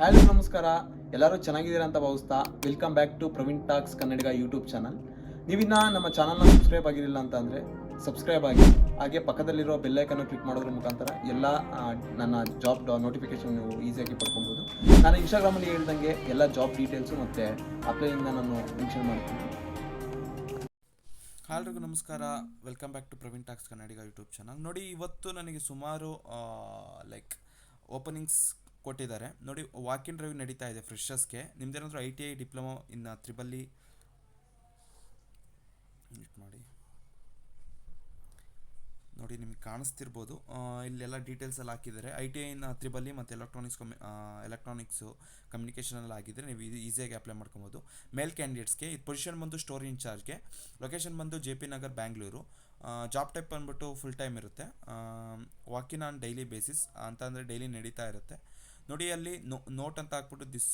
Hello ನಮಸ್ಕಾರ, ಎಲ್ಲರೂ ಚೆನ್ನಾಗಿದ್ದೀರಾ ಅಂತ ಭಾವಿಸ್ತಾ welcome back to Praveen talks Kannadiga YouTube channel. ನೀವಿನ್ನ ನಮ್ಮ ಚಾನಲ್ನ ಸಬ್ಸ್ಕ್ರೈಬ್ ಆಗಿರಲಿಲ್ಲ ಅಂತ ಅಂದರೆ ಸಬ್ಸ್ಕ್ರೈಬ್ ಆಗಿ, ಹಾಗೆ ಪಕ್ಕದಲ್ಲಿರೋ ಬೆಲ್ಲೈಕನ್ನು ಕ್ಲಿಕ್ ಮಾಡೋದ್ರ ಮುಖಾಂತರ ಎಲ್ಲ ನನ್ನ ಜಾಬ್ ನೋಟಿಫಿಕೇಶನ್ ನೀವು ಈಸಿಯಾಗಿ ಪಡ್ಕೊಬೋದು. ನಾನು ಇನ್ಸ್ಟಾಗ್ರಾಮಲ್ಲಿ ಹೇಳ್ದಂಗೆ ಎಲ್ಲ ಜಾಬ್ ಡೀಟೇಲ್ಸು ಮತ್ತು ಅಪ್ಲೈಯಿಂದ ನಾನು ಮೆನ್ಷನ್ ಮಾಡ್ತೀನಿ. ಎಲ್ರಿಗೂ ನಮಸ್ಕಾರ, welcome back to Praveen talks Kannadiga YouTube channel. ನೋಡಿ, ಇವತ್ತು ನನಗೆ ಸುಮಾರು ಓಪನಿಂಗ್ಸ್ ಕೊಟ್ಟಿದ್ದಾರೆ. ನೋಡಿ, ವಾಕ್ ಇನ್ ಡ್ರೈವ್ ನಡೀತಾ ಇದೆ ಫ್ರೆಶರ್ಸ್ಗೆ. ನಿಮ್ದೇನಾದರೂ ITI diploma in triple E ಮಾಡಿ ನೋಡಿ, ನಿಮಗೆ ಕಾಣಿಸ್ತಿರ್ಬೋದು. ಇಲ್ಲೆಲ್ಲ ಡೀಟೇಲ್ಸ್ ಎಲ್ಲ ಹಾಕಿದ್ದಾರೆ. ITI ಇನ್ ತ್ರಿಬಲ್ ಇ ಮತ್ತು ಎಲೆಕ್ಟ್ರಾನಿಕ್ಸು ಕಮ್ಯುನಿಕೇಷನಲ್ಲಿ ಆಗಿದ್ದರೆ ನೀವು ಇದು ಈಸಿಯಾಗಿ ಅಪ್ಲೈ ಮಾಡ್ಕೊಬೋದು. ಮೇಲ್ ಕ್ಯಾಂಡಿಡೇಟ್ಸ್ಗೆ ಇದು ಪೊಸಿಷನ್ ಬಂದು ಸ್ಟೋರ್ ಇನ್ಚಾರ್ಜ್ಗೆ. ಲೊಕೇಶನ್ ಬಂದು JP Nagar, Bangalore. Job type ಬಂದ್ಬಿಟ್ಟು ಫುಲ್ ಟೈಮ್ ಇರುತ್ತೆ. ವಾಕಿನ್ ಆನ್ ಡೈಲಿ ಬೇಸಿಸ್ ಅಂತ ಅಂದರೆ ಡೈಲಿ ನಡೀತಾ ಇರುತ್ತೆ. ನೋಡಿ, ಅಲ್ಲಿ ನೋಟ್ ಅಂತ ಹಾಕ್ಬಿಟ್ಟು this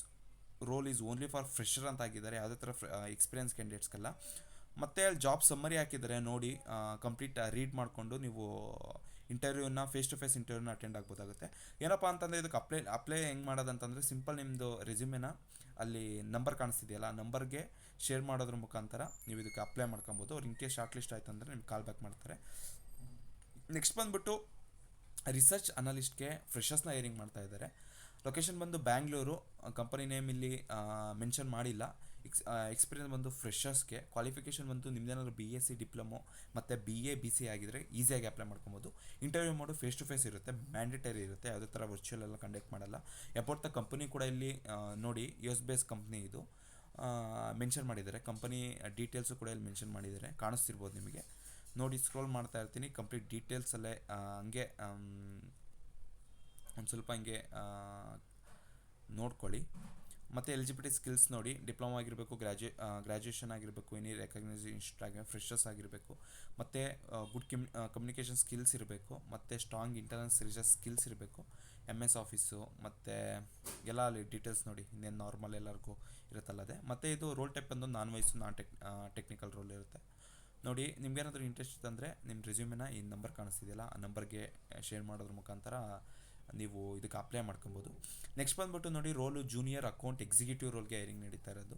role is only for fresher ಅಂತ ಹಾಕಿದ್ದಾರೆ, ಯಾವುದೇ ಥರ ಎಕ್ಸ್ಪೀರಿಯನ್ಸ್ ಕ್ಯಾಂಡಿಡೇಟ್ಸ್ಗೆಲ್ಲ. ಮತ್ತು ಅಲ್ಲಿ ಜಾಬ್ ಸಮ್ಮರಿ ಹಾಕಿದ್ದಾರೆ. ನೋಡಿ, ಕಂಪ್ಲೀಟ್ ರೀಡ್ ಮಾಡಿಕೊಂಡು ನೀವು ಇಂಟರ್ವ್ಯೂನ ಫೇಸ್ ಟು ಫೇಸ್ ಇಂಟರ್ವ್ಯೂನ ಅಟೆಂಡ್ ಆಗ್ಬೋದಾಗುತ್ತೆ. ಏನಪ್ಪ ಅಂತಂದರೆ ಇದಕ್ಕೆ ಅಪ್ಲೈ ಹೆಂಗೆ ಮಾಡೋದಂತಂದರೆ ಸಿಂಪಲ್, ನಿಮ್ಮದು ರೆಸ್ಯೂಮೆನ ಅಲ್ಲಿ ನಂಬರ್ ಕಾಣಿಸ್ತಿದೆಯಲ್ಲ, ಆ ನಂಬರ್ಗೆ ಶೇರ್ ಮಾಡೋದ್ರ ಮುಖಾಂತರ ನೀವು ಇದಕ್ಕೆ ಅಪ್ಲೈ ಮಾಡ್ಕೊಬೋದು. ಅವ್ರು ಇನ್ ಕೇಸ್ ಶಾರ್ಟ್ ಲಿಸ್ಟ್ ಆಯಿತು ಅಂದರೆ ನಿಮ್ಗೆ ಕಾಲ್ ಬ್ಯಾಕ್ ಮಾಡ್ತಾರೆ. ನೆಕ್ಸ್ಟ್ ಬಂದುಬಿಟ್ಟು ರಿಸರ್ಚ್ ಅನಲಿಸ್ಟ್ಗೆ ಫ್ರೆಷರ್ಸ್ನ ಹೈರಿಂಗ್ ಮಾಡ್ತಾ ಇದ್ದಾರೆ. ಲೊಕೇಶನ್ ಬಂದು ಬ್ಯಾಂಗ್ಳೂರು. ಕಂಪನಿ ನೇಮ್ ಇಲ್ಲಿ ಮೆನ್ಷನ್ ಮಾಡಿಲ್ಲ. ಎಕ್ಸ್ಪೀರಿಯನ್ಸ್ ಬಂದು ಫ್ರೆಷರ್ಸ್ಗೆ. ಕ್ವಾಲಿಫಿಕೇಷನ್ ಬಂದು ನಿಮ್ದೇನಾದ್ರು BSc ಡಿಪ್ಲೊಮೊ ಮತ್ತು BA BC ಆಗಿದ್ದರೆ ಈಸಿಯಾಗಿ ಅಪ್ಲೈ ಮಾಡ್ಕೊಬೋದು. Interview mode face to face ಇರುತ್ತೆ, ಮ್ಯಾಂಡೇಟರಿ ಇರುತ್ತೆ, ಯಾವುದೇ ಥರ ವರ್ಚುವಲ್ ಎಲ್ಲ ಕಂಡಕ್ಟ್ ಮಾಡಲ್ಲ. ಅಬೌಟ್ ದ ಕಂಪನಿ ಕೂಡ ಇಲ್ಲಿ ನೋಡಿ, US ಬೇಸ್ ಕಂಪ್ನಿ ಇದು ಮೆನ್ಷನ್ ಮಾಡಿದ್ದಾರೆ. ಕಂಪನಿ ಡೀಟೇಲ್ಸು ಕೂಡ ಇಲ್ಲಿ ಮೆನ್ಷನ್ ಮಾಡಿದ್ದಾರೆ, ಕಾಣಿಸ್ತಿರ್ಬೋದು ನಿಮಗೆ. ನೋಡಿ, ಸ್ಕ್ರೋಲ್ ಮಾಡ್ತಾ ಇರ್ತೀನಿ, ಕಂಪ್ಲೀಟ್ ಡೀಟೇಲ್ಸಲ್ಲೇ ಹಂಗೆ ಒಂದು ಸ್ವಲ್ಪ ಹಂಗೆ ನೋಡ್ಕೊಳ್ಳಿ. ಮತ್ತು ಎಲಿಜಿಬಿಲಿಟಿ ಸ್ಕಿಲ್ಸ್ ನೋಡಿ, ಡಿಪ್ಲೊಮಾ ಆಗಿರಬೇಕು, ಗ್ರ್ಯಾಜುಯೇಷನ್ ಆಗಿರಬೇಕು, ಎನಿ ರೆಕಗ್ನೈಸ್ ಇನ್ಸ್ಟಿಟ್ಯೂಟ್ ಆಗಿ ಫ್ರೆಷರ್ಸ್ ಆಗಿರಬೇಕು, ಮತ್ತು ಗುಡ್ ಕಮ್ಯುನಿಕೇಷನ್ ಸ್ಕಿಲ್ಸ್ ಇರಬೇಕು, ಮತ್ತು ಸ್ಟ್ರಾಂಗ್ ಇಂಟರ್ನಲ್ ರಿಸರ್ಚ್ ಸ್ಕಿಲ್ಸ್ ಇರಬೇಕು, MS ಆಫೀಸು ಮತ್ತು ಎಲ್ಲ ಅಲ್ಲಿ ಡೀಟೇಲ್ಸ್ ನೋಡಿ. ಇನ್ನೇನು ನಾರ್ಮಲ್ ಎಲ್ಲರಿಗೂ ಇರುತ್ತಲ್ಲ ಅದೇ. ಮತ್ತು ಇದು ರೋಲ್ ಟೈಪ್ ಬಂದು ನಾನ್ ಟೆಕ್ನಿಕಲ್ ರೋಲ್ ಇರುತ್ತೆ. ನೋಡಿ, ನಿಮ್ಗೇನಾದರೂ ಇಂಟ್ರೆಸ್ಟ್ ಇತ್ತಂದರೆ ನಿಮ್ಮ ರೆಸ್ಯೂಮೆನ ಈ ನಂಬರ್ ಕಾಣಿಸ್ತಿದೆಯಲ್ಲ, ಆ ನಂಬರ್ಗೆ ಶೇರ್ ಮಾಡೋದ್ರ ಮುಖಾಂತರ ನೀವು ಇದಕ್ಕೆ ಅಪ್ಲೈ ಮಾಡ್ಕೊಬೋದು. ನೆಕ್ಸ್ಟ್ ಬಂದುಬಿಟ್ಟು ನೋಡಿ, ರೋಲು ಜೂನಿಯರ್ ಅಕೌಂಟ್ ಎಕ್ಸಿಕ್ಯೂಟಿವ್ ರೋಲ್ಗೆ ಹೈರಿಂಗ್ ನಡೀತಾ ಇರೋದು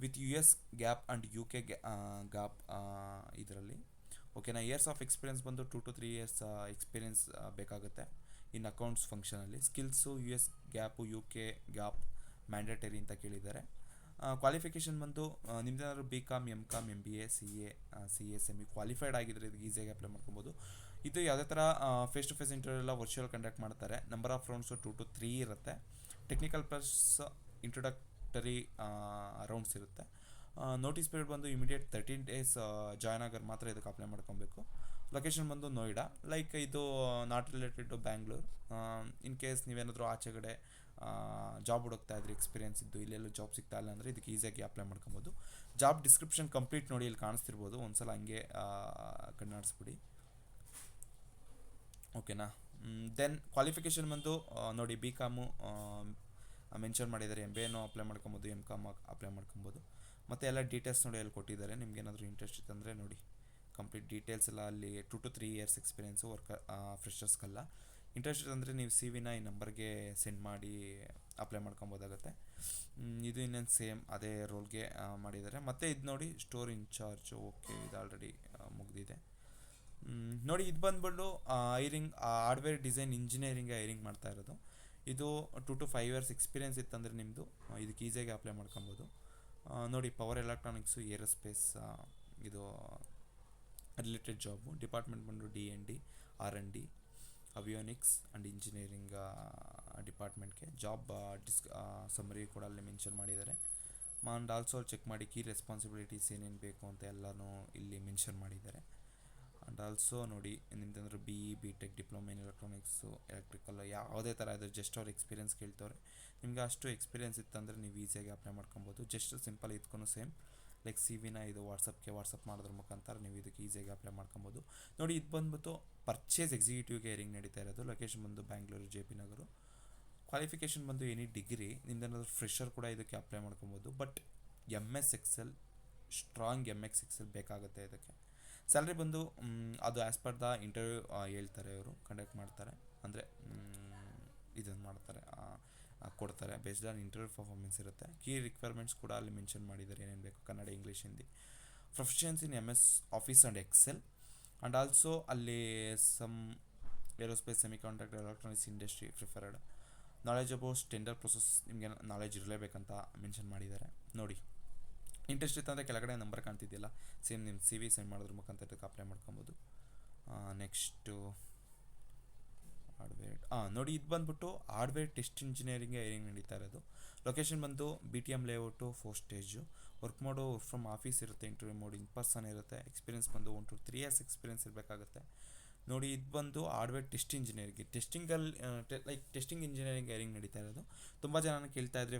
with US gap and UK gap ಇದರಲ್ಲಿ. ಓಕೆನಾ. ಇಯರ್ಸ್ ಆಫ್ ಎಕ್ಸ್ಪೀರಿಯನ್ಸ್ ಬಂದು 2 to 3 years ಎಕ್ಸ್ಪೀರಿಯನ್ಸ್ ಬೇಕಾಗುತ್ತೆ ಇನ್ ಅಕೌಂಟ್ಸ್ ಫಂಕ್ಷನಲ್ಲಿ. Skills US gap UK gap mandatory ಅಂತ ಕೇಳಿದ್ದಾರೆ. ಕ್ವಾಲಿಫಿಕೇಷನ್ ಬಂದು ನಿಮ್ದೇನಾದ್ರು BCom MCom MBA CA CSME qualified ಆಗಿದ್ದರೆ ಇದಕ್ಕೆ ಈಸಿಯಾಗಿ ಅಪ್ಲೈ ಮಾಡ್ಕೊಬೋದು. ಇದು ಯಾವುದೇ ಥರ ಫೇಸ್ ಟು ಫೇಸ್ ಇಂಟರ್ವ್ಯೂ ಎಲ್ಲ ವರ್ಚುವಲ್ ಕಂಡಕ್ಟ್ ಮಾಡ್ತಾರೆ. ನಂಬರ್ ಆಫ್ ರೌಂಡ್ಸು 2 to 3 ಇರುತ್ತೆ. ಟೆಕ್ನಿಕಲ್ ಪ್ಲಸ್ ಇಂಟ್ರೊಡಕ್ಟರಿ ರೌಂಡ್ಸ್ ಇರುತ್ತೆ. ನೋಟಿಸ್ ಪೀರಿಯಡ್ ಬಂದು ಇಮಿಡಿಯೇಟ್ 13 days ಜಾಯ್ನ್ ಆಗೋರು ಮಾತ್ರ ಇದಕ್ಕೆ ಅಪ್ಲೈ ಮಾಡ್ಕೊಬೇಕು. ಲೊಕೇಶನ್ ಬಂದು ನೋಯ್ಡಾ. ಲೈಕ್ ಇದು not related to Bangalore. In case ನೀವೇನಾದರೂ ಆಚೆಗಡೆ ಜಾಬ್ ಹುಡುಕ್ತಾ ಇದ್ರಿ, ಎಕ್ಸ್ಪೀರಿಯನ್ಸ್ ಇದ್ದು ಇಲ್ಲೆಲ್ಲೂ ಜಾಬ್ ಸಿಗ್ತಾ ಇಲ್ಲ ಅಂದರೆ ಇದಕ್ಕೆ ಈಸಿಯಾಗಿ ಅಪ್ಲೈ ಮಾಡ್ಕೊಬೋದು. ಜಾಬ್ ಡಿಸ್ಕ್ರಿಪ್ಷನ್ ಕಂಪ್ಲೀಟ್ ನೋಡಿ, ಇಲ್ಲಿ ಕಾಣಿಸ್ತಿರ್ಬೋದು. ಒಂದ್ಸಲ ಹಂಗೆ ಕಣ್ಣಾಡಿಸ್ಬಿಡಿ. ಓಕೆನಾ. ದೆನ್ ಕ್ವಾಲಿಫಿಕೇಷನ್ ಬಂದು ನೋಡಿ, BCom ಮೆನ್ಷನ್ ಮಾಡಿದ್ದಾರೆ, MBAನೂ ಅಪ್ಲೈ ಮಾಡ್ಕೊಬೋದು, MCom ಅಪ್ಲೈ ಮಾಡ್ಕೊಬೋದು. ಮತ್ತು ಎಲ್ಲ ಡೀಟೇಲ್ಸ್ ನೋಡಿ ಅಲ್ಲಿ ಕೊಟ್ಟಿದ್ದಾರೆ. ನಿಮ್ಗೆ ಏನಾದರೂ ಇಂಟ್ರೆಸ್ಟ್ ಇತ್ತಂದರೆ ನೋಡಿ, ಕಂಪ್ಲೀಟ್ ಡೀಟೇಲ್ಸ್ ಎಲ್ಲ ಅಲ್ಲಿ 2 to 3 years ಎಕ್ಸ್ಪೀರಿಯೆನ್ಸು ಫ್ರೆಷರ್ಸ್ಗೆಲ್ಲ. ಇಂಟ್ರೆಸ್ಟ್ ಅಂದರೆ ನೀವು CVನ ಈ ನಂಬರ್ಗೆ ಸೆಂಡ್ ಮಾಡಿ ಅಪ್ಲೈ ಮಾಡ್ಕೊಬೋದಾಗುತ್ತೆ. ಇದು ಇನ್ನೇನು ಸೇಮ್ ಅದೇ ರೋಲ್ಗೆ ಮಾಡಿದ್ದಾರೆ. ಮತ್ತು ಇದು ನೋಡಿ, ಸ್ಟೋರ್ ಇನ್ಚಾರ್ಜು. ಓಕೆ, ಇದು ಆಲ್ರೆಡಿ ಮುಗಿದಿದೆ. ನೋಡಿ, ಇದು ಬಂದ್ಬಿಟ್ಟು hiring hardware design engineering hiring ಮಾಡ್ತಾ ಇರೋದು. ಇದು 2 to 5 years ಎಕ್ಸ್ಪೀರಿಯೆನ್ಸ್ ಇತ್ತಂದರೆ ನಿಮ್ಮದು ಇದಕ್ಕೆ ಈಸಿಯಾಗಿ ಅಪ್ಲೈ ಮಾಡ್ಕೊಬೋದು. ನೋಡಿ, ಪವರ್ ಎಲೆಕ್ಟ್ರಾನಿಕ್ಸು ಏರೋಸ್ಪೇಸ್ ಇದು ರಿಲೇಟೆಡ್ ಜಾಬು. ಡಿಪಾರ್ಟ್ಮೆಂಟ್ ಬಂದು DND R&D avionics and engineering ಡಿಪಾರ್ಟ್ಮೆಂಟ್ಗೆ. ಜಾಬ್ ಸಮ್ಮರಿ ಕೂಡ ಅಲ್ಲಿ ಮೆನ್ಷನ್ ಮಾಡಿದ್ದಾರೆ. ಆ್ಯಂಡ್ ಆಲ್ಸೋ ಚೆಕ್ ಮಾಡಿ ಕೀ ರೆಸ್ಪಾನ್ಸಿಬಿಲಿಟೀಸ್ ಏನೇನು ಬೇಕು ಅಂತ ಎಲ್ಲನೂ ಇಲ್ಲಿ ಮೆನ್ಷನ್ ಮಾಡಿದ್ದಾರೆ. ಆ್ಯಂಡ್ ಆಲ್ಸೋ ನೋಡಿ, ನಿಮ್ದಂದ್ರೆ BE BTech diploma in electronics electrical ಯಾವುದೇ ಥರ ಇದು ಜಸ್ಟ್ ಅವ್ರು ಎಕ್ಸ್ಪೀರಿಯನ್ಸ್ ಕೇಳ್ತವ್ರೆ. ನಿಮಗೆ ಅಷ್ಟು ಎಕ್ಸ್ಪೀರಿಯನ್ಸ್ ಇತ್ತಂದರೆ ನೀವು ಈಸಿಯಾಗಿ ಅಪ್ಲೈ ಮಾಡ್ಕೊಬೋದು. ಜಸ್ಟ್ ಸಿಂಪಲ್ ಇದಕ್ಕೂ ಸೇಮ್ ಲೈಕ್ CVನ ಇದು ವಾಟ್ಸಪ್ ಮಾಡೋದ್ರ ಮುಖಾಂತರ ನೀವು ಇದಕ್ಕೆ ಈಸಿಯಾಗಿ ಅಪ್ಲೈ ಮಾಡ್ಕೊಬೋದು. ನೋಡಿ, ಇದು ಬಂದ್ಬಿಟ್ಟು ಪರ್ಚೇಸ್ ಎಕ್ಸಿಕ್ಯೂಟಿವ್ಗೆ ಹೈರಿಂಗ್ ನಡೀತಾ ಇರೋದು. ಲೊಕೇಶನ್ ಬಂದು ಬ್ಯಾಂಗ್ಳೂರು, JP ನಗರು. ಕ್ವಾಲಿಫಿಕೇಷನ್ ಬಂದು ಎನಿ ಡಿಗ್ರಿ. ನಿಮ್ದೇನಾದ್ರು ಫ್ರೆಷರ್ ಕೂಡ ಇದಕ್ಕೆ ಅಪ್ಲೈ ಮಾಡ್ಕೊಬೋದು. But MS Excel, strong MS Excel ಬೇಕಾಗುತ್ತೆ ಇದಕ್ಕೆ. ಸ್ಯಾಲ್ರಿ ಬಂದು ಅದು ಆ್ಯಸ್ ಪರ್ ದ ಇಂಟರ್ವ್ಯೂ ಹೇಳ್ತಾರೆ, ಇವರು ಕಂಡಕ್ಟ್ ಮಾಡ್ತಾರೆ, ಅಂದರೆ ಇದನ್ನು ಮಾಡ್ತಾರೆ, ಕೊಡ್ತಾರೆ. ಬೇಸ್ಡ್ ಆನ್ ಇಂಟರ್ವ್ಯೂ ಪರ್ಫಾರ್ಮೆನ್ಸ್ ಇರುತ್ತೆ. ಕೀ ರಿಕ್ವೈರ್ಮೆಂಟ್ಸ್ ಕೂಡ ಅಲ್ಲಿ ಮೆನ್ಷನ್ ಮಾಡಿದ್ದಾರೆ, ಏನೇನು ಬೇಕು Kannada, English, Hindi. Proficiency in MS office and Excel. And also ಅಲ್ಲಿ some aerospace, semiconductor, electronics industry preferred. Knowledge about tender process ನಿಮಗೆ ನಾಲೆಜ್ ಇರಲೇಬೇಕಂತ ಮೆನ್ಷನ್ ಮಾಡಿದ್ದಾರೆ. ನೋಡಿ, ಇಂಟ್ರೆಸ್ಟ್ ಇತ್ತು ಅಂದರೆ ಕೆಳಗಡೆ ನಂಬರ್ ಕಾಣ್ತಿದೆಯಲ್ಲ, ಸೇಮ್ ನಿಮ್ಮ CV ಸೆಂಡ್ ಮಾಡೋದ್ರ ಮುಖಾಂತರ ಇದಕ್ಕೆ ಅಪ್ಲೈ ಮಾಡ್ಕೊಬೋದು. Next hardware. ನೋಡಿ, ಇದು ಬಂದುಬಿಟ್ಟು ಹಾರ್ಡ್ವೇರ್ ಟೆಸ್ಟ್ ಇಂಜಿನಿಯರಿಂಗ್ ಹೈರಿಂಗ್ ನಡೀತಾ ಇರೋದು. ಲೊಕೇಶನ್ ಬಂದು BTM ಲೇಔಟು 4 ಸ್ಟೇಜು. ವರ್ಕ್ ಮಾಡೋ ಫ್ರಮ್ ಆಫೀಸ್ ಇರುತ್ತೆ, ಇಂಟರ್ವ್ಯೂ ಮೋಡ್ ಇನ್ ಪರ್ಸನ್ ಇರುತ್ತೆ. ಎಕ್ಸ್ಪೀರಿಯನ್ಸ್ ಬಂದು 1 to 3 years ಎಕ್ಸ್ಪೀರಿಯನ್ಸ್ ಇರಬೇಕಾಗುತ್ತೆ. ನೋಡಿ, ಇದು ಬಂದು hardware test engineering, testing engineering hiring ನಡೀತಾ ಇರೋದು. ತುಂಬ ಜನ ಕೇಳ್ತಾ ಇದ್ರೆ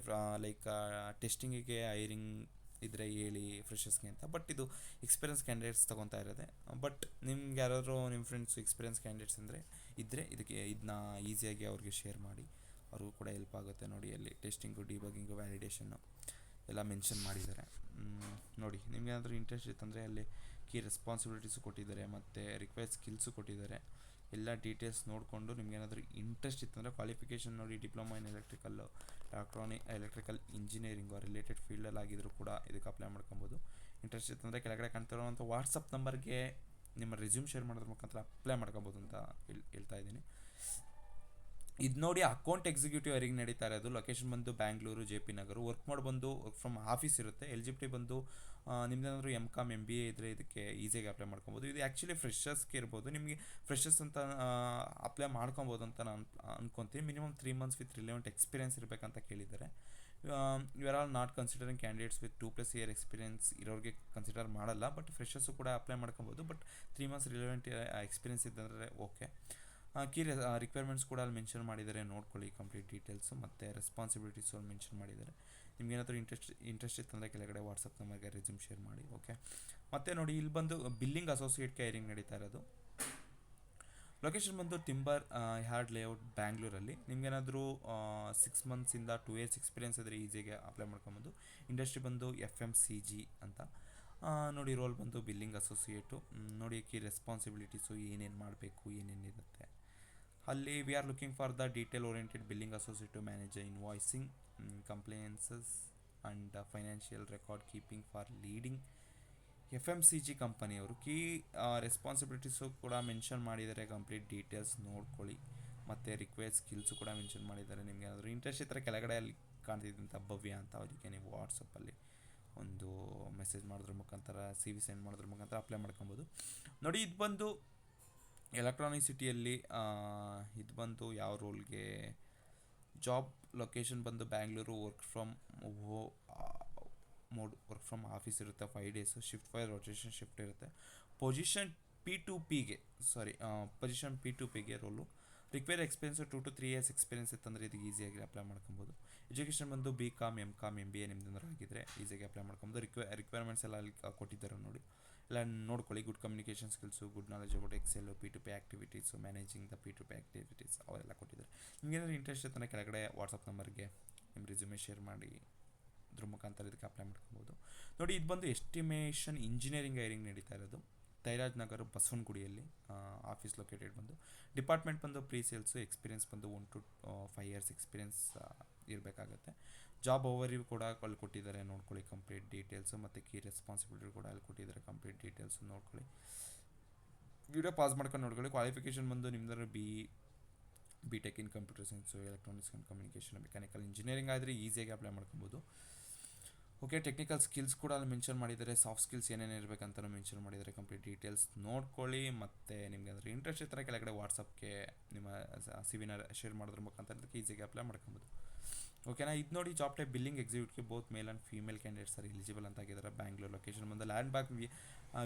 ಟೆಸ್ಟಿಂಗಿಗೆ ಹೈರಿಂಗ್ ಇದ್ರೆ ಹೇಳಿ ಫ್ರೆಷರ್ಸ್ಗೆ ಅಂತ. ಬಟ್ ಇದು ಎಕ್ಸ್ಪೀರಿಯನ್ಸ್ ಕ್ಯಾಂಡಿಡೇಟ್ಸ್ ತೊಗೊತಾ ಇರೋದೆ. ಬಟ್ ನಿಮ್ಗೆ ಯಾರಾದರೂ ನಿಮ್ಮ ಫ್ರೆಂಡ್ಸು ಎಕ್ಸ್ಪೀರಿಯನ್ಸ್ ಕ್ಯಾಂಡಿಡೇಟ್ಸ್ ಇದ್ದರೆ ಇದನ್ನ ಈಸಿಯಾಗಿ ಅವ್ರಿಗೆ ಶೇರ್ ಮಾಡಿ, ಅವ್ರಿಗೂ ಕೂಡ ಹೆಲ್ಪ್ ಆಗುತ್ತೆ. ನೋಡಿ, ಅಲ್ಲಿ ಟೆಸ್ಟಿಂಗು, ಡಿಬಗಿಂಗು, ವ್ಯಾಲಿಡೇಷನ್ನು ಎಲ್ಲ ಮೆನ್ಷನ್ ಮಾಡಿದ್ದಾರೆ. ನೋಡಿ, ನಿಮ್ಗೆ ಏನಾದರೂ ಇಂಟ್ರೆಸ್ಟ್ ಇತ್ತಂದರೆ ಅಲ್ಲಿ ಕೀ ರೆಸ್ಪಾನ್ಸಿಬಿಲಿಟೀಸು ಕೊಟ್ಟಿದ್ದಾರೆ, ಮತ್ತು ರಿಕ್ವೈರ್ಡ್ ಸ್ಕಿಲ್ಸು ಕೊಟ್ಟಿದ್ದಾರೆ. ಎಲ್ಲ ಡೀಟೇಲ್ಸ್ ನೋಡಿಕೊಂಡು ನಿಮ್ಗೇನಾದರೂ ಇಂಟ್ರೆಸ್ಟ್ ಇತ್ತಂದರೆ ಕ್ವಾಲಿಫಿಕೇಷನ್ ನೋಡಿ, diploma in electrical engineering related ಫೀಲ್ಡಲ್ಲಿ ಆಗಿದ್ದರೂ ಕೂಡ ಇದಕ್ಕೆ ಅಪ್ಲೈ ಮಾಡ್ಕೊಬೋದು. ಇಂಟ್ರೆಸ್ಟ್ ಇತ್ತಂದರೆ ಕೆಳಗಡೆ ಕಾಣ್ತಿರೋಂಥ ವಾಟ್ಸಪ್ ನಂಬರ್ಗೆ ನಿಮ್ಮ ರೆಸ್ಯೂಮ್ ಶೇರ್ ಮಾಡೋದ್ರ ಮುಖಾಂತರ ಅಪ್ಲೈ ಮಾಡ್ಕೊಬೋದು ಅಂತ ಹೇಳ್ತಾ ಇದ್ದೀನಿ. ಇದು ನೋಡಿ, ಅಕೌಂಟ್ ಎಕ್ಸಿಕ್ಯೂಟಿವ್ ಹೈರಿಂಗ್ ನಡೀತಾ ಇರೋದು. ಲೊಕೇಶನ್ ಬಂದು ಬ್ಯಾಂಗ್ಳೂರು, JP ನಗರ. ವರ್ಕ್ ಮೋಡ್ ಬಂದು ವರ್ಕ್ ಫ್ರಮ್ ಆಫೀಸ್ ಇರುತ್ತೆ. ಎಲಿಜಿಬಿಲಿಟಿ ಬಂದು ನಿಮ್ದೇನಾದರೂ MCOM MBA ಇದ್ದರೆ ಇದಕ್ಕೆ ಈಸಿಯಾಗಿ ಅಪ್ಲೈ ಮಾಡ್ಕೊಬೋದು. ಇದು ಆ್ಯಕ್ಚುಲಿ ಫ್ರೆಷರ್ಸ್ಗೆ ಇರ್ಬೋದು. ನಿಮಗೆ ಫ್ರೆಷರ್ಸ್ ಅಂತ ಅಪ್ಲೈ ಮಾಡ್ಕೊಬೋದು ಅಂತ ನಾನು ಅನ್ಕೊತೀನಿ. Minimum 3 months with relevant experience ಇರಬೇಕಂತ ಕೇಳಿದ್ದಾರೆ. Are all not considering candidates with 2+ year experience ಇರೋರಿಗೆ ಕನ್ಸಿಡರ್ ಮಾಡಲ್ಲ. ಬಟ್ ಫ್ರೆಷರ್ಸು ಕೂಡ ಅಪ್ಲೈ ಮಾಡ್ಕೊಬೋದು. ಬಟ್ 3 months ರಿಲೆವೆಂಟ್ ಎಕ್ಸ್ಪೀರಿಯನ್ಸ್ ಇದ್ದರೆ ಓಕೆ. ಕೀ ರಿಕ್ವೈರ್ಮೆಂಟ್ಸ್ ಕೂಡ ಅಲ್ಲಿ ಮೆನ್ಷನ್ ಮಾಡಿದ್ದಾರೆ, ನೋಡ್ಕೊಳ್ಳಿ ಕಂಪ್ಲೀಟ್ ಡೀಟೇಲ್ಸು. ಮತ್ತು ರೆಸ್ಪಾನ್ಸಿಬಿಲಿಟೀಸು ಅಲ್ಲಿ ಮೆನ್ಷನ್ ಮಾಡಿದ್ದಾರೆ. ನಿಮ್ಗೇನಾದರೂ ಇಂಟ್ರೆಸ್ಟ್ ಇತ್ತಂದರೆ ಕೆಳಗಡೆ ವಾಟ್ಸಪ್ ನಂಬರ್ಗೆ ರೆಸ್ಯೂಮ್ ಶೇರ್ ಮಾಡಿ, ಓಕೆ. ಮತ್ತು ನೋಡಿ, ಇಲ್ಲಿ ಬಂದು ಬಿಲ್ಲಿಂಗ್ ಅಸೋಸಿಯೇಟ್ಗೆ ಹೈರಿಂಗ್ ನಡೀತಾ ಇರೋದು. ಲೊಕೇಶನ್ ಬಂದು ಟಿಂಬರ್ ಯಾರ್ಡ್ ಲೇಔಟ್, ಬ್ಯಾಂಗ್ಳೂರಲ್ಲಿ. ನಿಮ್ಗೇನಾದರೂ 6 months 2 years ಎಕ್ಸ್ಪೀರಿಯನ್ಸ್ ಇದ್ದರೆ ಈಸಿಯಾಗಿ ಅಪ್ಲೈ ಮಾಡ್ಕೊಬೋದು. ಇಂಡಸ್ಟ್ರಿ ಬಂದು FMCG ಅಂತ. ನೋಡಿ, ರೋಲ್ ಬಂದು ಬಿಲ್ಲಿಂಗ್ ಅಸೋಸಿಯೇಟು. ನೋಡಿ, ಕೀ ರೆಸ್ಪಾನ್ಸಿಬಿಲಿಟೀಸು ಏನೇನು ಮಾಡಬೇಕು, ಏನೇನಿರುತ್ತೆ ಅಲ್ಲಿ. We are looking for the detail oriented billing associate to manage invoicing, compliances and financial record keeping for leading FMCG ಕಂಪನಿಯವರು. ಕೀ ರೆಸ್ಪಾನ್ಸಿಬಿಲಿಟೀಸು ಕೂಡ ಮೆನ್ಷನ್ ಮಾಡಿದ್ದಾರೆ, ಕಂಪ್ಲೀಟ್ ಡೀಟೇಲ್ಸ್ ನೋಡ್ಕೊಳ್ಳಿ. ಮತ್ತು ರಿಕ್ವೈರ್ಡ್ ಸ್ಕಿಲ್ಸು ಕೂಡ ಮೆನ್ಷನ್ ಮಾಡಿದ್ದಾರೆ. ನಿಮ್ಗೆ ಏನಾದರೂ ಇಂಟ್ರೆಸ್ಟ್ ಇದ್ದರೆ ಕೆಳಗಡೆ ಅಲ್ಲಿ ಕಾಣ್ತಿದ್ದಂಥ ಭವ್ಯ ಅಂತ, ಅವರಿಗೆ ನೀವು ವಾಟ್ಸಪ್ಪಲ್ಲಿ ಒಂದು ಮೆಸೇಜ್ ಮಾಡೋದ್ರ ಮುಖಾಂತರ, CV ಸೆಂಡ್ ಮಾಡೋದ್ರ ಮುಖಾಂತರ ಅಪ್ಲೈ ಮಾಡ್ಕೊಬೋದು. ನೋಡಿ, ಇದು ಬಂದು ಎಲೆಕ್ಟ್ರಾನಿಕ್ ಸಿಟಿಯಲ್ಲಿ. ಇದು ಬಂದು ಯಾವ ರೋಲ್ಗೆ, ಜಾಬ್ ಲೊಕೇಶನ್ ಬಂದು ಬ್ಯಾಂಗ್ಳೂರು. ವರ್ಕ್ ಫ್ರಮ್ ಆಫೀಸ್ ಇರುತ್ತೆ, 5 days. ಶಿಫ್ಟ್ 5 ರೊಟೇಷನ್ ಶಿಫ್ಟ್ ಇರುತ್ತೆ. ಪೊಸಿಷನ್ P2Pಗೆ role. Require experience 2 to 3 years experience ಇತ್ತಂದರೆ ಇದಕ್ಕೆ ಈಸಿಯಾಗಿ ಅಪ್ಲೈ ಮಾಡ್ಕೊಬೋದು. ಎಜುಕೇಷನ್ ಬಂದು BCom MCom MBA ನಿಮ್ದು ಆಗಿದ್ದರೆ ಈಸಿಯಾಗಿ ಅಪ್ಲೈ ಮಾಡ್ಕೊಬೋದು. ರಿಕ್ವೈರ್ಮೆಂಟ್ಸ್ ಎಲ್ಲ ಅಲ್ಲಿ ಕೊಟ್ಟಿದ್ದಾರೆ ನೋಡಿ, ಎಲ್ಲ ನೋಡ್ಕೊಳ್ಳಿ. Good communication skills, good knowledge about Excel, P2P activities, managing the P2P activities ಅವೆಲ್ಲ ಕೊಟ್ಟಿದ್ದಾರೆ. ನಿಮಗೇನಾದರೂ ಇಂಟ್ರೆಸ್ಟ್ ಇತ್ತಂದರೆ ಕೆಳಗಡೆ ವಾಟ್ಸಪ್ ನಂಬರ್ಗೆ ನಿಮ್ಮ ರೆಸ್ಯೂಮೆ ಶೇರ್ ಮಾಡಿ ಅದ್ರ ಮುಖಾಂತರ ಇದಕ್ಕೆ ಅಪ್ಲೈ ಮಾಡ್ಕೊಬೋದು. ನೋಡಿ, ಇದು ಬಂದು ಎಸ್ಟಿಮೇಷನ್ ಇಂಜಿನಿಯರಿಂಗ್ ಹೈರಿಂಗ್ ನಡೀತಾ ಇರೋದು. ತೈರಾಜ್ ನಗರ, ಬಸವನಗುಡಿಯಲ್ಲಿ ಆಫೀಸ್ ಲೊಕೇಟೆಡ್ ಬಂದು. ಡಿಪಾರ್ಟ್ಮೆಂಟ್ ಬಂದು ಪ್ರೀ-ಸೇಲ್ಸು. ಎಕ್ಸ್ಪೀರಿಯನ್ಸ್ ಬಂದು 1 to 5 years ಎಕ್ಸ್ಪೀರಿಯನ್ಸ್ ಇರಬೇಕಾಗತ್ತೆ. ಜಾಬ್ ಓವರ್ವ್ಯೂ ಕೂಡ ಅಲ್ಲಿ ಕೊಟ್ಟಿದ್ದಾರೆ, ನೋಡ್ಕೊಳ್ಳಿ ಕಂಪ್ಲೀಟ್ ಡೀಟೇಲ್ಸು. ಮತ್ತು ಕೀ ರೆಸ್ಪಾನ್ಸಿಬಿಲಿಟಿ ಕೂಡ ಅಲ್ಲಿ ಕೊಟ್ಟಿದ್ದಾರೆ, ಕಂಪ್ಲೀಟ್ ಡೀಟೇಲ್ಸು ನೋಡ್ಕೊಳ್ಳಿ. ವಿಡಿಯೋ ಪಾಸ್ ಮಾಡ್ಕೊಂಡು ನೋಡ್ಕೊಳ್ಳಿ. ಕ್ವಾಲಿಫಿಕೇಷನ್ ಬಂದು ನಿಮ್ದು BTech in computer science, electronics and communication, mechanical engineering ಆದರೆ ಈಸಿಯಾಗಿ ಅಪ್ಲೈ ಮಾಡ್ಕೊಬೋದು. ಓಕೆ, ಟೆಕ್ನಿಕಲ್ ಸ್ಕಿಲ್ಸ್ ಕೂಡ ಅಲ್ಲಿ ಮೆನ್ಷನ್ ಮಾಡಿದ್ದಾರೆ. ಸಾಫ್ಟ್ ಸ್ಕಿಲ್ಸ್ ಏನೇನು ಇರಬೇಕಂತ ಮೆನ್ಷನ್ ಮಾಡಿದ್ದಾರೆ. ಕಂಪ್ಲೀಟ್ ಡೀಟೇಲ್ಸ್ ನೋಡ್ಕೊಳ್ಳಿ. ಮತ್ತು ನಿಮಗೆ ಅಂದರೆ ಇಂಟ್ರೆಸ್ಟ್ ಇರ್ತಾರೆ ಕೆಳಗಡೆ ವಾಟ್ಸಪ್ಗೆ ನಿಮ್ಮ CV ಶೇರ್ ಮಾಡೋದ್ರ ಮುಖಾಂತರ ಅದಕ್ಕೆ ಈಸಿಯಾಗಿ ಅಪ್ಲೈ ಮಾಡ್ಕೊಬೋದು. ಓಕೆನಾ. ಇದು ನೋಡಿ, ಜಾಬ್ ಟೈಪ್ ಬಿಲ್ಲಿಂಗ್ ಎಕ್ಸಿಕ್ಯೂಟಿವ್ಗೆ both male and female candidates are eligible ಅಂತ ಆಗಿದ್ದಾರೆ. ಬ್ಯಾಂಗ್ಳೂರ್ ಲೊಕೇಶನ್ ಬಂದು landmark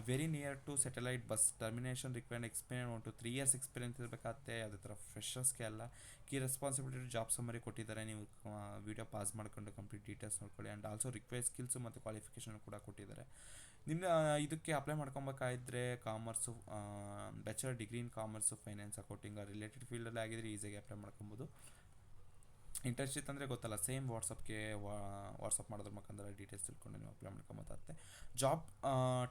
very near to satellite bus termination. Required experience 1 to 3 years experience ಇರಬೇಕಾಗುತ್ತೆ. ಯಾವುದೇ ಥರ ಫ್ರೆಷರ್ಸ್ಗೆ ಅಲ್ಲ. ಕೀ ರೆಸ್ಪಾನ್ಸಿಬಿಲಿಟಿ ಜಾಬ್ ಸಮ್ಮರಿ ಕೊಟ್ಟಿದ್ದಾರೆ, ನೀವು ವಿಡಿಯೋ ಪಾಸ್ ಮಾಡ್ಕೊಂಡು ಕಂಪ್ಲೀಟ್ ಡೀಟೇಲ್ಸ್ ನೋಡ್ಕೊಳ್ಳಿ. ಆ್ಯಂಡ್ ಆಲ್ಸೋ ರಿಕ್ವೈರ್ಡ್ ಸ್ಕಿಲ್ಸು ಮತ್ತು ಕ್ವಾಲಿಫಿಕೇಷನ್ ಕೂಡ ಕೊಟ್ಟಿದ್ದಾರೆ. ನಿಮ್ಮ ಇದಕ್ಕೆ ಅಪ್ಲೈ ಮಾಡ್ಕೊಬೇಕಾದ್ರೆ commerce, bachelor degree in commerce, finance, accounting related ಫೀಲ್ಡಲ್ಲಿ ಆಗಿದ್ರೆ ಈಸಿಯಾಗಿ ಅಪ್ಲೈ ಮಾಡ್ಕೊಬೋದು. ಇಂಟ್ರೆಸ್ಟ್ ಇತ್ತಂದರೆ ಗೊತ್ತಲ್ಲ, ಸೇಮ್ ವಾಟ್ಸಪ್ ಮಾಡೋದ್ರ ಮುಖಾಂತರ ಡೀಟೇಲ್ಸ್ ತಿಳ್ಕೊಂಡು ನೀವು ಅಪ್ಲೈ ಮಾಡ್ಕೊಬೋದಾಗುತ್ತೆ. ಜಾಬ್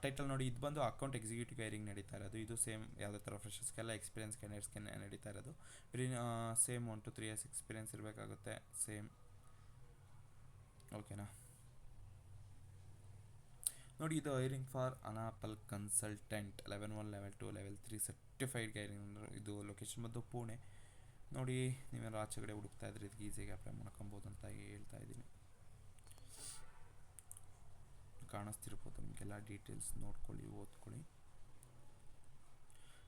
ಟೈಟಲ್ ನೋಡಿ, ಇದು ಬಂದು ಅಕೌಂಟ್ ಎಕ್ಸಿಕ್ಯೂಟಿವ್ ಹೈರಿಂಗ್ ನಡೀತಾ ಇರೋದು. ಇದು ಸೇಮ್ ಯಾವುದೇ ಥರ ಫ್ರೆಷರ್ಸ್ಗೆಲ್ಲ ಎಕ್ಸ್ಪೀರಿಯನ್ಸ್ ಕ್ಯಾಂಡಿಡೇಟ್ಸ್ಗೆ ನಡೀತಾ ಇರೋದು. ಸೇಮ್ 1 to 3 years ಎಕ್ಸ್ಪೀರಿಯನ್ಸ್ ಇರಬೇಕಾಗುತ್ತೆ. ಸೇಮ್ ಓಕೆನಾ. ನೋಡಿ ಇದು ಹೈರಿಂಗ್ ಫಾರ್ ಅನಾಪಲ್ consultant level 1 level 2 level 3 certified hiring. ಇದು ಲೊಕೇಶನ್ ಬಂದು ಪುಣೆ. ನೋಡಿ ನೀವೇನಾದ್ರು ಆಚೆ ಕಡೆ ಹುಡುಕ್ತಾ ಇದ್ರೆ ಇದಕ್ಕೆ ಈಸಿಯಾಗಿ ಅಪ್ಲೈ ಮಾಡ್ಕೊಬೋದು ಅಂತ ಹೇಳ್ತಾ ಇದ್ದೀನಿ. ಕಾಣಿಸ್ತಿರ್ಬೋದು ನಿಮಗೆಲ್ಲ ಡೀಟೇಲ್ಸ್ ನೋಡ್ಕೊಳ್ಳಿ, ಓದ್ಕೊಳ್ಳಿ.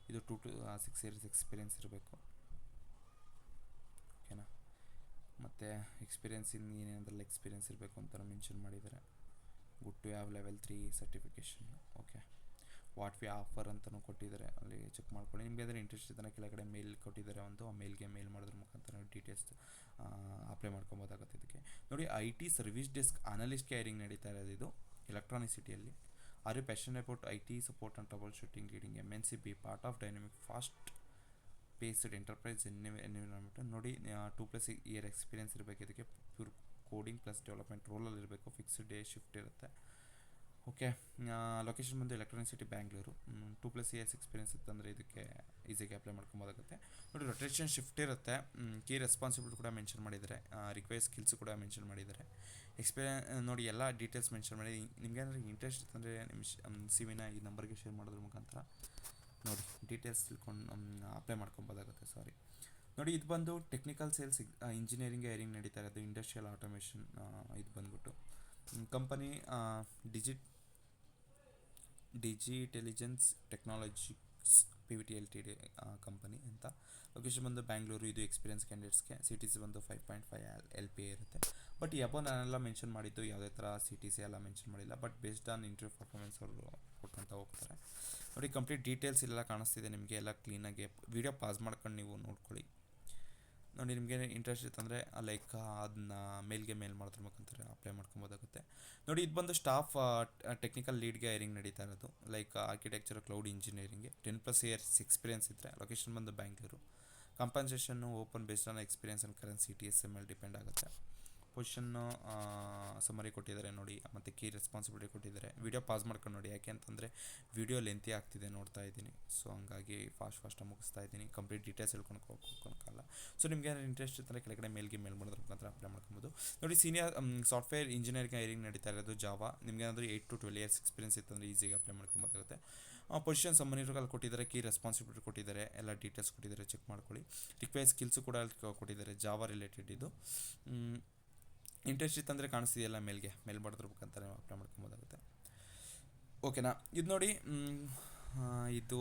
ಇದು 2 to 6 ಇಯರ್ಸ್ ಎಕ್ಸ್ಪೀರಿಯೆನ್ಸ್ ಇರಬೇಕು, ಓಕೆನಾ. ಮತ್ತು ಎಕ್ಸ್ಪೀರಿಯೆನ್ಸ್ ಇನ್ನು ಏನೇನದ್ರಲ್ಲಿ ಎಕ್ಸ್ಪೀರಿಯೆನ್ಸ್ ಇರಬೇಕು ಅಂತ ಮೆನ್ಷನ್ ಮಾಡಿದ್ದಾರೆ. Good to have level 3 certification. Okay, what we offer ಅಂತಲೂ ಕೊಟ್ಟಿದ್ದಾರೆ, ಅಲ್ಲಿ ಚೆಕ್ ಮಾಡ್ಕೊಳ್ಳಿ. ನಿಮಗೆ ಅದರ ಇಂಟ್ರೆಸ್ಟ್ ಇದ್ದರೆ ಕೆಳಗಡೆ ಮೇಲ್ ಕೊಟ್ಟಿದ್ದಾರೆ, ಒಂದು ಆ ಮೇಲ್ಗೆ ಮೇಲ್ ಮಾಡೋದ್ರ ಮುಖಾಂತರ ಡೀಟೇಲ್ಸ್ ಅಪ್ಲೈ ಮಾಡ್ಕೊಬೋದಾಗುತ್ತೆ. ಇದಕ್ಕೆ ನೋಡಿ IT service desk analyst hiring ನಡೀತಾ ಇರೋದು ಇದು ಎಲೆಕ್ಟ್ರಾನಿಕ್ ಸಿಟಿಯಲ್ಲಿ. Are you passion about IT support and troubleshooting leading MNC be part of dynamic fast paced enterprise environment. ನೋಡಿ 2+ ಇಯರ್ ಎಕ್ಸ್ಪೀರಿಯೆನ್ಸ್ ಇರಬೇಕು ಇದಕ್ಕೆ. ಪ್ಯೂರ್ ಕೋಡಿಂಗ್ ಪ್ಲಸ್ ಡೆವಲಪ್ಮೆಂಟ್ ರೋಲಲ್ಲಿ ಇರಬೇಕು. Fixed day shift ಇರುತ್ತೆ. ಓಕೆ, ಲೊಕೇಶನ್ ಬಂದು electronic city Bangalore. 2+ years experience ಇತ್ತಂದರೆ ಇದಕ್ಕೆ ಈಸಿಯಾಗಿ ಅಪ್ಲೈ ಮಾಡ್ಕೊಬೋದಾಗುತ್ತೆ. ನೋಡಿ ರೊಟೇಷನ್ ಶಿಫ್ಟ್ ಇರುತ್ತೆ. ಕೀ ರೆಸ್ಪಾನ್ಸಿಬಿಲಿಟಿ ಕೂಡ ಮೆನ್ಷನ್ ಮಾಡಿದ್ದಾರೆ. ರಿಕ್ವೈರ್ ಸ್ಕಿಲ್ಸ್ ಕೂಡ ಮೆನ್ಷನ್ ಮಾಡಿದ್ದಾರೆ. ನೋಡಿ ಎಲ್ಲ ಡೀಟೇಲ್ಸ್ ಮೆನ್ಷನ್ ಮಾಡಿ. ನಿಮ್ಗೇನಾದ್ರು ಇಂಟ್ರೆಸ್ಟ್ ಇತ್ತಂದರೆ ನಿಮ್ಮ CV-ನ ಈ ನಂಬರ್ಗೆ ಶೇರ್ ಮಾಡೋದ್ರ ಮುಖಾಂತರ ನೋಡಿ ಡೀಟೇಲ್ಸ್ ತಿಳ್ಕೊಂಡು ಅಪ್ಲೈ ಮಾಡ್ಕೊಬೋದಾಗುತ್ತೆ. ಸಾರಿ, ನೋಡಿ ಇದು ಬಂದು ಟೆಕ್ನಿಕಲ್ ಸೇಲ್ಸ್ ಇಂಜಿನಿಯರಿಂಗ್ ಹೈರಿಂಗ್ ನಡೀತಾ ಇರೋದು. ಇಂಡಸ್ಟ್ರಿಯಲ್ ಆಟೋಮೇಷನ್ ಇದು ಬಂದ್ಬಿಟ್ಟು ಕಂಪನಿ ಡಿಜಿಟೆಲಿಜೆನ್ಸ್ ಟೆಕ್ನಾಲಜಿಕ್ಸ್ PVT Ltd ಕಂಪನಿ ಅಂತ. ಲೊಕೇಶನ್ ಬಂದು ಬ್ಯಾಂಗ್ಳೂರು. ಇದು ಎಕ್ಸ್ಪೀರಿಯನ್ಸ್ ಕ್ಯಾಂಡಿಡೇಟ್ಸ್ಗೆ. CTC ಬಂದು 5.5 LPA ಇರುತ್ತೆ. ಬಟ್ ನಾನೆಲ್ಲ ಮೆನ್ಷನ್ ಮಾಡಿದ್ದು ಯಾವುದೇ ಥರ CTC ಎಲ್ಲ ಮೆನ್ಷನ್ ಮಾಡಿಲ್ಲ. But based on interview performance ಅವರು ಕೊಟ್ಕೊಂತ ಹೋಗ್ತಾರೆ. ನೋಡಿ ಕಂಪ್ಲೀಟ್ ಡೀಟೇಲ್ಸ್ ಎಲ್ಲ ಕಾಣಿಸ್ತಿದೆ ನಿಮಗೆ, ಎಲ್ಲ ಕ್ಲೀನಾಗಿ. ವಿಡಿಯೋ ಪಾಸ್ ಮಾಡ್ಕೊಂಡು ನೀವು ನೋಡ್ಕೊಳ್ಳಿ. ನೋಡಿ ನಿಮಗೆ ಇಂಟ್ರೆಸ್ಟ್ ಇತ್ತಂದರೆ ಲೈಕ್ ಅದನ್ನ ಮೇಲ್ಗೆ ಮೇಲ್ ಮಾಡೋದ್ರ ಮುಖಾಂತರ ಅಪ್ಲೈ ಮಾಡ್ಕೊಬೋದಾಗುತ್ತೆ. ನೋಡಿ ಇದು ಬಂದು ಸ್ಟಾಫ್ ಟೆಕ್ನಿಕಲ್ ಲೀಡ್ಗೆ ಹೈರಿಂಗ್ ನಡೀತಾ ಇರೋದು. ಲೈಕ್ ಆರ್ಕಿಟೆಕ್ಚರ್ ಕ್ಲೌಡ್ ಇಂಜಿನಿಯರಿಂಗ್ಗೆ 10+ ಇಯರ್ಸ್ ಎಕ್ಸ್ಪೀರಿಯೆನ್ಸ್ ಇದ್ದರೆ. ಲೊಕೇಶನ್ ಬಂದು Bangalore. Compensation open based on experience and currency TSM depend ಆಗುತ್ತೆ. ಪೊಸಿಷನ್ನು ಸಮರಿ ಕೊಟ್ಟಿದ್ದಾರೆ ನೋಡಿ, ಮತ್ತು ಕೀ ರೆಸ್ಪಾನ್ಸಿಬಿಲಿಟಿ ಕೊಟ್ಟಿದ್ದಾರೆ. ವಿಡಿಯೋ ಪಾಸ್ ಮಾಡ್ಕೊಂಡು ನೋಡಿ, ಯಾಕೆ ಅಂತಂದರೆ ವಿಡಿಯೋ ಲೆಂತಿ ಆಗ್ತಿದೆ ನೋಡ್ತಾ ಇದ್ದೀನಿ. ಸೊ ಹಂಗಾಗಿ ಫಾಸ್ಟಾಗಿ ಮುಗಿಸ್ತಾ ಇದ್ದೀನಿ. Complete details ಹೇಳ್ಕೊಳಕ್ಕಾಗಲ್ಲ. ಸೊ ನಿಮಗೆ ಏನಾದ್ರು ಇಂಟ್ರೆಸ್ಟ್ ಇದ್ದರೆ ಕೆಳಗಡೆ ಮೇಲ್ಗೆ ಮೇಲ್ ಮಾಡೋದ್ರ ಮುಖಾಂತರ ಅಪ್ಲೈ ಮಾಡ್ಕೊಬೋದು. ನೋಡಿ ಸೀನಿಯರ್ ಸಾಫ್ಟ್ವೇರ್ ಇಂಜಿನಿಯರಿಂಗ್ ಹೈರಿಂಗ್ ನಡೀತಾ ಇರೋದು ಜಾವಾ. ನಿಮಗೆ ಏನಾದರೂ 8 to 12 ಇಯರ್ಸ್ ಎಕ್ಸ್ಪೀರಿಯೆನ್ಸ್ ಇತ್ತಂದರೆ ಈಸಿಯಾಗಿ ಅಪ್ಲೈ ಮಾಡ್ಕೊಬೋದಾಗುತ್ತೆ. ಪೊಸಿಷನ್ ಸಮ್ಮನಿಗಳಲ್ಲಿ ಕೊಟ್ಟಿದ್ದಾರೆ, ಕೀ ರೆಸ್ಪಾನ್ಸಿಬಿಲಿಟಿ ಕೊಟ್ಟಿದ್ದಾರೆ, ಎಲ್ಲ ಡೀಟೇಲ್ಸ್ ಕೊಟ್ಟಿದ್ದಾರೆ, ಚೆಕ್ ಮಾಡ್ಕೊಳ್ಳಿ. ರಿಕ್ವೈರ್ ಸ್ಕಿಲ್ಸು ಕೂಡ ಕೊಟ್ಟಿದ್ದಾರೆ, ಜಾವಾ ರಿಲೇಟೆಡ್ ಇದು. ಇಂಟ್ರೆಸ್ಟ್ ಇತ್ತಂದರೆ ಕಾಣಿಸ್ತಿದೆಯಲ್ಲ ಮೇಲ್ ಮಾಡೋದ್ರ ಮುಖಾಂತರ ನೀವು ಅಪ್ಲೈ ಮಾಡ್ಕೊಬೋದಾಗುತ್ತೆ. ಓಕೆನಾ. ಇದು ನೋಡಿ ಇದು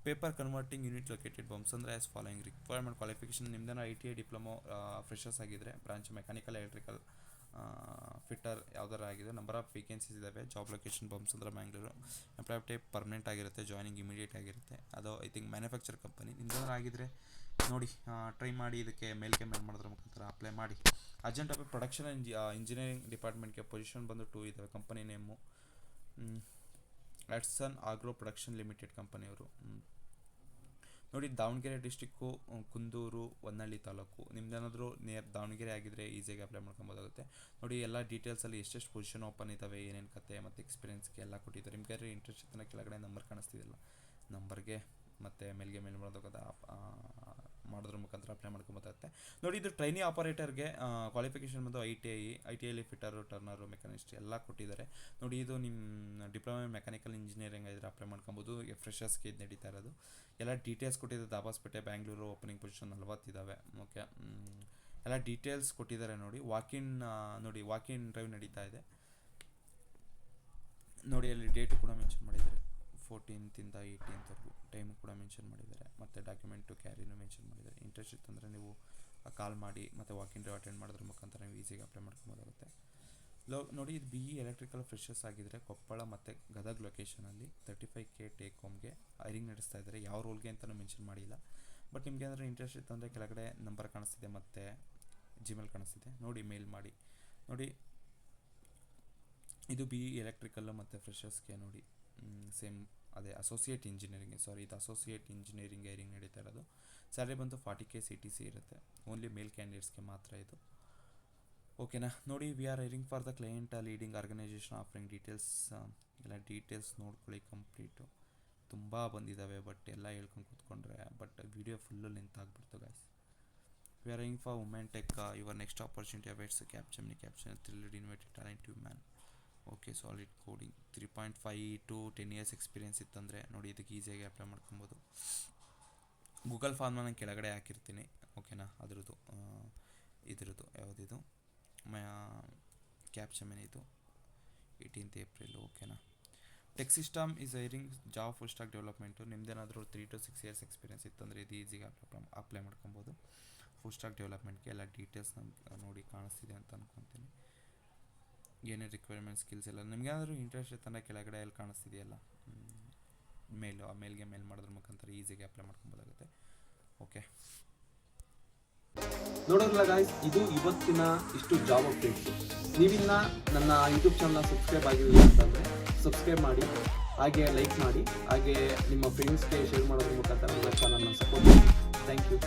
ಪೇಪರ್ ಕನ್ವರ್ಟಿಂಗ್ ಯೂನಿಟ್ ಲೊಕೇಟೆಡ್ ಬಂಪ್ಸ್ ಅಂದರೆ ಆ್ಯಸ್ ಫಾಲೋಯಿಂಗ್. ರಿಕ್ವೈರ್ಮೆಂಟ್ ಕ್ವಾಲಿಫಿಕೇಷನ್ ನಿಮ್ದೇನೋ ITI ಡಿಪ್ಲೊಮೊ ಫ್ರೆಷರ್ಸ್ ಆಗಿದ್ದರೆ, ಬ್ರಾಂಚ್ ಮೆಕ್ಯಾನಿಕಲ್ ಎಲೆಕ್ಟ್ರಿಕಲ್ ಫಿಟ್ಟರ್ ಯಾವ್ದಾರು ಆಗಿದೆ. ನಂಬರ್ ಆಫ್ ವೇಕೆನ್ಸೀಸ್ ಇದ್ದಾವೆ. ಜಾಬ್ ಲೊಕೇಶನ್ ಬಂಪ್ಸ್ ಅಂದರೆ ಬ್ಯಾಂಗ್ಳೂರು. ಎಂಪ್ಲಾಯ್ ಟೈಪ್ ಪರ್ಮನೆಂಟ್ ಆಗಿರುತ್ತೆ. ಜಾಯ್ನಿಂಗ್ ಇಮಿಡಿಯೇಟ್ ಆಗಿರುತ್ತೆ. ಅದು ಐ ಥಿಂಕ್ ಮ್ಯಾನುಫ್ಯಾಕ್ಚರ್ ಕಂಪನಿ. ನಿಮ್ದೇನಾದ್ರು ಆಗಿದ್ದರೆ ನೋಡಿ ಟ್ರೈ ಮಾಡಿ. ಇದಕ್ಕೆ ಮೇಲ್ ಮಾಡೋದ್ರ ಮುಖಾಂತರ ಅಪ್ಲೈ ಮಾಡಿ. ಅರ್ಜೆಂಟ್ ಆಫ್ ಪ್ರೊಡಕ್ಷನ್ ಇಂಜಿನಿಯರಿಂಗ್ ಡಿಪಾರ್ಟ್ಮೆಂಟ್ಗೆ ಪೊಸಿಷನ್ ಬಂದು 2 ಇದ್ದಾವೆ. Company name Atson agro production limited ಕಂಪನಿಯವರು. ನೋಡಿ ದಾವಣಗೆರೆ ಡಿಸ್ಟಿಕ್ಕು, ಕುಂದೂರು, ಹೊನ್ನಳ್ಳಿ ತಾಲೂಕು. ನಿಮ್ದೇನಾದರೂ ನಿಯರ್ ದಾವಣಗೆರೆ ಆಗಿದ್ದರೆ ಈಸಿಯಾಗಿ ಅಪ್ಲೈ ಮಾಡ್ಕೊಬೋದಾಗುತ್ತೆ. ನೋಡಿ ಎಲ್ಲ ಡೀಟೇಲ್ಸಲ್ಲಿ ಎಷ್ಟೆಷ್ಟು ಪೊಸಿಷನ್ ಓಪನ್ ಇದ್ದಾವೆ, ಏನೇನು ಕತೆ ಮತ್ತು ಎಕ್ಸ್ಪೀರಿಯೆನ್ಸ್ಗೆ ಎಲ್ಲ ಕೊಟ್ಟಿದ್ದಾರೆ. ನಿಮಗೆ ಇಂಟ್ರೆಸ್ಟ್ ಇತ್ತಂದರೆ ಕೆಳಗಡೆ ನಂಬರ್ ಕಾಣಿಸ್ತಿದೆಯಲ್ಲ, ನಂಬರ್ಗೆ ಮತ್ತು ಮೇಲ್ಗೆ ಮೇಲ್ ಮಾಡೋದ್ರ ಮುಖಾಂತರ ಅಪ್ಲೈ ಮಾಡ್ಕೊಬೋದಾಗುತ್ತೆ. ನೋಡಿ ಇದು ಟ್ರೈನಿ ಆಪರೇಟರ್ಗೆ ಕ್ವಾಲಿಫಿಕೇಷನ್ ಬಂದು ITIಲಿ ಫಿಟ್ಟರು, ಟರ್ನರು, ಮೆಕ್ಯಾನಿಸ್ಟ್ ಎಲ್ಲ ಕೊಟ್ಟಿದ್ದಾರೆ. ನೋಡಿ ಇದು ನಿಮ್ಮ ಡಿಪ್ಲೊಮಾ ಮೆಕ್ಯಾನಿಕಲ್ ಇಂಜಿನಿಯರಿಂಗ್ ಆಗಿದ್ರೆ ಅಪ್ಲೈ ಮಾಡ್ಕೊಬೋದು. ಫ್ರೆಷರ್ಸ್ಗೆ ಇದು ನಡೀತಾ ಇರೋದು. ಎಲ್ಲ ಡೀಟೇಲ್ಸ್ ಕೊಟ್ಟಿದ್ದಾರೆ. ದಾಬಾಸ್ಪೇಟೆ, ಬ್ಯಾಂಗ್ಳೂರು. ಓಪನಿಂಗ್ ಪೊಸಿಷನ್ 40 ಇದ್ದಾವೆ. ಓಕೆ, ಎಲ್ಲ ಡೀಟೇಲ್ಸ್ ಕೊಟ್ಟಿದ್ದಾರೆ. ನೋಡಿ ವಾಕಿನ್ ಡ್ರೈವ್ ನಡೀತಾ ಇದೆ. ನೋಡಿ ಅಲ್ಲಿ ಡೇಟು ಕೂಡ ಮೆನ್ಷನ್ ಮಾಡಿದ್ದಾರೆ. 14th ಇಂದ 18th ಟೈಮು ಕೂಡ ಮೆನ್ಷನ್ ಮಾಡಿದ್ದಾರೆ. ಮತ್ತು ಡಾಕ್ಯುಮೆಂಟು ಕ್ಯಾರಿನೂ ಮೆನ್ಷನ್ ಮಾಡಿದ್ದಾರೆ. ಇಂಟ್ರೆಸ್ಟ್ ಇತ್ತಂದರೆ ನೀವು ಕಾಲ್ ಮಾಡಿ ಮತ್ತು ವಾಕಿನ್ ಡ್ರೈವ್ ಅಟೆಂಡ್ ಮಾಡೋದ್ರ ಮುಖಾಂತರ ನೀವು ಈಸಿಯಾಗಿ ಅಪ್ಲೈ ಮಾಡ್ಕೊಬೋದಾಗುತ್ತೆ. ನೋಡಿ ಇದು BE ಎಲೆಕ್ಟ್ರಿಕಲ್ ಫ್ರೆಷರ್ಸ್ ಆಗಿದ್ದರೆ ಕೊಪ್ಪಳ ಮತ್ತು ಗದಗ ಲೊಕೇಶನಲ್ಲಿ 35K ಟೇಕ್ ಹೋಮ್ಗೆ ಹೈರಿಂಗ್ ನಡೆಸ್ತಾ ಇದ್ದಾರೆ. ಯಾವ ರೋಲ್ಗೆ ಅಂತಲೂ ಮೆನ್ಷನ್ ಮಾಡಿಲ್ಲ. ಬಟ್ ನಿಮ್ಗೆ ಏನಾದರೂ ಇಂಟ್ರೆಸ್ಟ್ ಇತ್ತಂದರೆ ಕೆಳಗಡೆ ನಂಬರ್ ಕಾಣಿಸ್ತಿದೆ ಮತ್ತು ಜಿಮೇಲ್ ಕಾಣಿಸ್ತಿದೆ, ನೋಡಿ ಮೇಲ್ ಮಾಡಿ. ನೋಡಿ ಇದು BE ಎಲೆಕ್ಟ್ರಿಕಲ್ಲು ಮತ್ತು ಫ್ರೆಷರ್ಸ್ಗೆ ನೋಡಿ ಸೇಮ್ ಅದೇ ಅಸೋಸಿಯೇಟ್ ಇಂಜಿನಿಯರಿಂಗ್ ಹೈರಿಂಗ್ ನಡೀತಾ ಇರೋದು. ಸ್ಯಾಲರಿ ಬಂದು 40K CTC ಇರುತ್ತೆ. ಓನ್ಲಿ ಮೇಲ್ ಕ್ಯಾಂಡಿಡೇಟ್ಸ್ಗೆ ಮಾತ್ರ ಇದು. ಓಕೆನಾ. ನೋಡಿ we are hiring for the client leading organization offering details. ಎಲ್ಲ ಡೀಟೇಲ್ಸ್ ನೋಡ್ಕೊಳ್ಳಿ ಕಂಪ್ಲೀಟು. ತುಂಬ ಬಂದಿದ್ದಾವೆ, ಬಟ್ ಎಲ್ಲ ಹೇಳ್ಕೊಂಡು ಕೂತ್ಕೊಂಡ್ರೆ ವಿಡಿಯೋ ಫುಲ್ಲು ಲೆಂತ್ ಆಗಿಬಿಡ್ತು guys. We are aiming for women tech. Your next opportunity awaits. Capgemini thrilled innovative talented man. Okay solid coding 3.5 to 10 years experience ಇತ್ತಂದರೆ ನೋಡಿ ಇದಕ್ಕೆ ಈಸಿಯಾಗಿ ಅಪ್ಲೈ ಮಾಡ್ಕೊಬೋದು. ಗೂಗಲ್ ಫಾರ್ಮ್ನ ನಾನು ಕೆಳಗಡೆ ಹಾಕಿರ್ತೀನಿ, ಓಕೆನಾ, ಇದ್ರದ್ದು ಯಾವುದಿದು ಕ್ಯಾಪ್ಜೆಮಿನಿ ಇದು 18th April, ಓಕೆನಾ. Tech system is hiring job full stack development. ನಿಮ್ದೇನಾದರೂ 3 to 6 years ಎಕ್ಸ್ಪೀರಿಯೆನ್ಸ್ ಇತ್ತಂದರೆ ಇದು ಈಸಿಗೆ ಅಪ್ಲೈ ಮಾಡ್ಕೊಬೋದು. ಫುಲ್ ಸ್ಟಾಕ್ ಡೆವಲಪ್ಮೆಂಟ್ಗೆ ಎಲ್ಲ ಡೀಟೇಲ್ಸ್ ನೋಡಿ ಕಾಣಿಸ್ತಿದೆ ಅಂತ ಅಂದ್ಕೊತೀನಿ. ಏನೇ ರಿಕ್ವೈರ್ಮೆಂಟ್ ಸ್ಕಿಲ್ಸ್ ಎಲ್ಲ ನಿಮಗೇನಾದರೂ ಇಂಟ್ರೆಸ್ಟ್ ಇತ್ತಂದರೆ ಕೆಳಗಡೆ ಎಲ್ಲಿ ಕಾಣಿಸ್ತಿದೆಯಲ್ಲ ಆ ಮೇಲ್ಗೆ ಮೇಲ್ ಮಾಡೋದ್ರ ಮುಖಾಂತರ ಈಸಿಯಾಗಿ ಅಪ್ಲೈ ಮಾಡ್ಕೊಬೋದಾಗುತ್ತೆ. ಓಕೆ, ನೋಡೋದ್ರಲ್ಲ ಗಾಯ್ಸ್, ಇದು ಇವತ್ತಿನ ಇಷ್ಟು ಜಾಬ್ ಅಪ್ಡೇಟ್ಸು. ನೀವಿನ್ನ ನನ್ನ ಯೂಟ್ಯೂಬ್ ಚಾನಲ್ನ ಸಬ್ಸ್ಕ್ರೈಬ್ ಆಗಿರಲಿಲ್ಲ ಅಂತಂದರೆ ಸಬ್ಸ್ಕ್ರೈಬ್ ಮಾಡಿ, ಹಾಗೆ ಲೈಕ್ ಮಾಡಿ, ಹಾಗೆ ನಿಮ್ಮ ಫ್ರೆಂಡ್ಸ್ಗೆ ಶೇರ್ ಮಾಡೋದ್ರ ಮುಖಾಂತರ ನನ್ನ ಚಾನಲ್ನ ಸಪೋರ್ಟ್ ಮಾಡಿ. Thank you.